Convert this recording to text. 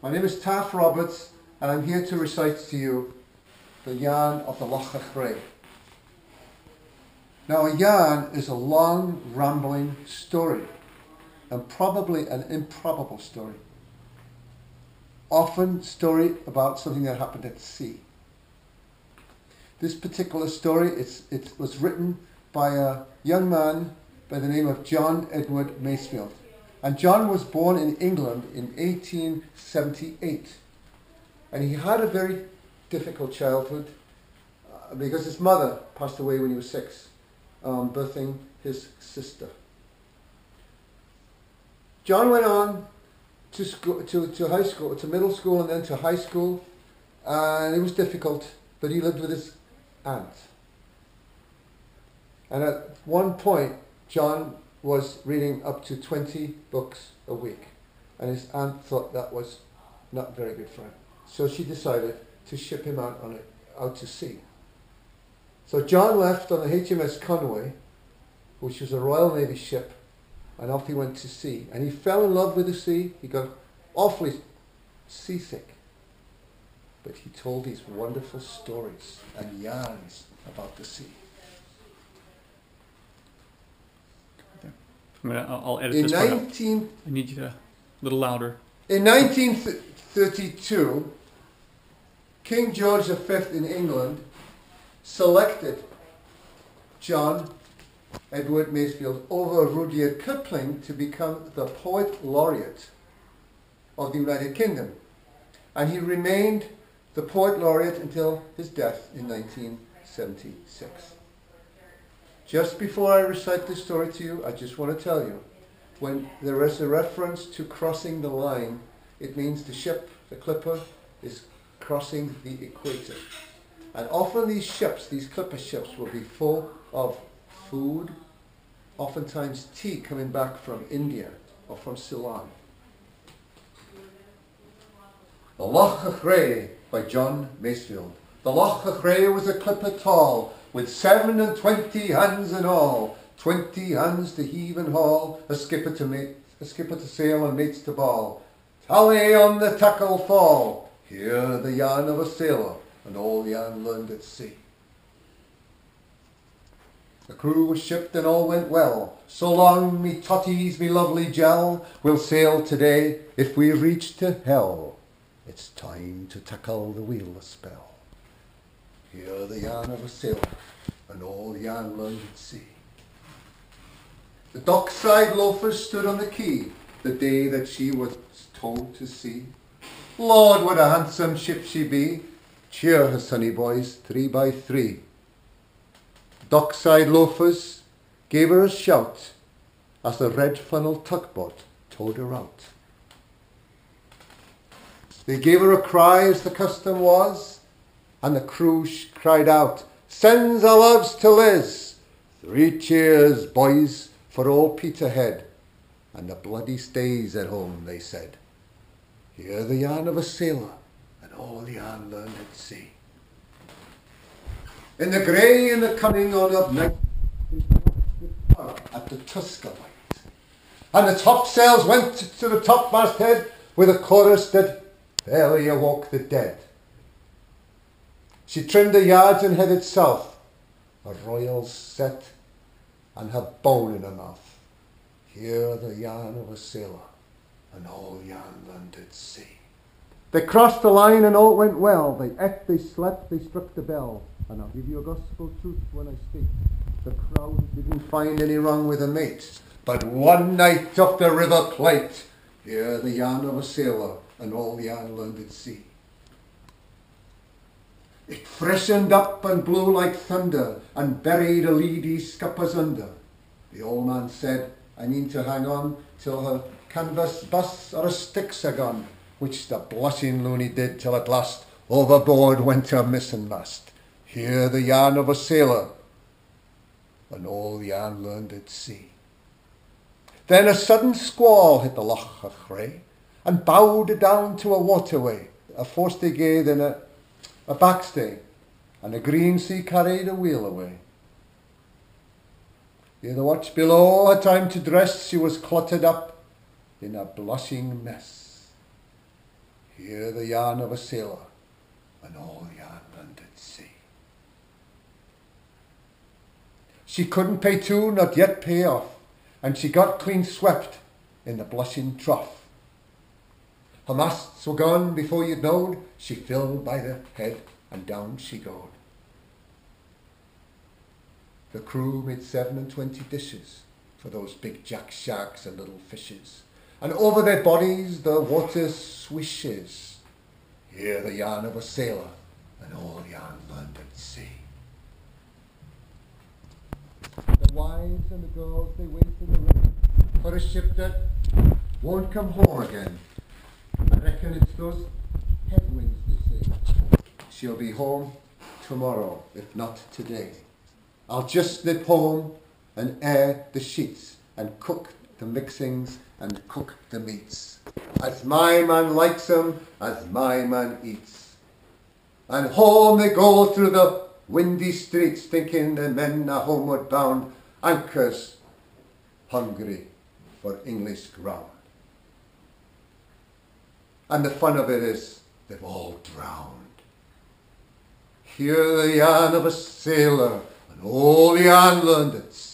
My name is Taff Roberts, and I'm here to recite to you the yarn of the Loch Achray. Now, a yarn is a long, rambling story, and probably an improbable story. Often story about something that happened at sea. This particular story, it was written by a young man by the name of John Edward Masefield. And John was born in England in 1878. And he had a very difficult childhood because his mother passed away when he was 6, birthing his sister. John went on to school, to high school, to middle school, and then to high school, and it was difficult, but he lived with his aunt. And at one point, John was reading up to 20 books a week, and his aunt thought that was not very good for him. So she decided to ship him out to sea. So John left on the HMS Conway, which was a Royal Navy ship, and off he went to sea. And he fell in love with the sea. He got awfully seasick. But he told these wonderful stories and yarns about the sea. I'll edit this part out. I need you to a little louder. In 1932, King George V in England selected John Edward Masefield over Rudyard Kipling to become the Poet Laureate of the United Kingdom. And he remained the Poet Laureate until his death in 1976. Just before I recite this story to you, I just want to tell you, when there is a reference to crossing the line, it means the ship, the clipper, is crossing the equator. And often these ships, these clipper ships, will be full of food, oftentimes tea coming back from India or from Ceylon. The Loch Achray by John Masefield. The Loch Achray was a clipper tall, with 27 hands in all, 20 hands to heave and haul, a skipper to sail and mates to bawl. Tally on the tackle fall, hear the yarn of a sailor, and all yarn learned at sea. The crew was shipped and all went well. So long, me totties, me lovely gel, we'll sail today if we reach to hell. It's time to tackle the wheel a spell. Hear the yarn of a sailor, and all yarn learned at sea. The dockside loafers stood on the quay the day that she was told to sea. Lord, what a handsome ship she be! Cheer her, sonny boys, 3 by 3. Dockside loafers gave her a shout as the red funnel tugboat towed her out. They gave her a cry as the custom was, and the crew cried out, "Sends our loves to Liz! 3 cheers, boys, for old Peterhead, and the bloody stays at home," they said. Hear the yarn of a sailor, and all yarn learned at sea. In the grey and the coming on of night, at the Tusker light, and the topsails went to the topmast head with a chorus that barely awoke the dead. She trimmed the yards and headed south, her royals set and her bone in her mouth. Hear the yarn of a sailor, and all yarn learned at sea. They crossed the line and all went well. They ate, they slept, they struck the bell. And I'll give you a gospel truth when I state the crowd didn't find any wrong with a mate. But one night off the River Plate, hear the yarn of a sailor, and all yarn learned at sea. It freshened up and blew like thunder, and buried a lady scuppers under. The old man said, I mean to hang on till her canvas bus or a stick's a gone, which the blushing loony did till at last overboard went her mizzenmast. Hear the yarn of a sailor, and all yarn learned at sea. Then a sudden squall hit the Loch Achray, and bowed down to a waterway, a forestay gate and a backstay, and a green sea carried a wheel away. Ere the watch below had time to dress, she was clotted up in a blushing mess. Hear the yarn of a sailor, and all yarn land at sea. She couldn't pay to, not yet pay off, and she got clean swept in the blushing trough. Her masts were gone before you'd known, she filled by the head, and down she goed. The crew made 27 dishes for those big jack sharks and little fishes, and over their bodies the water swishes. Hear the yarn of a sailor, and all yarn land at sea. The wives and the girls, they wait in the river for a ship that won't come home again. I reckon it's those headwinds, they say. She'll be home tomorrow, if not today. I'll just nip home and air the sheets and cook the mixings and cook the meats, as my man likes 'em, as my man eats. And home they go through the windy streets, thinking the men are homeward bound, anchors hungry for English ground. And the fun of it is they've all drowned. Hear the yarn of a sailor, and all yarn land at sea.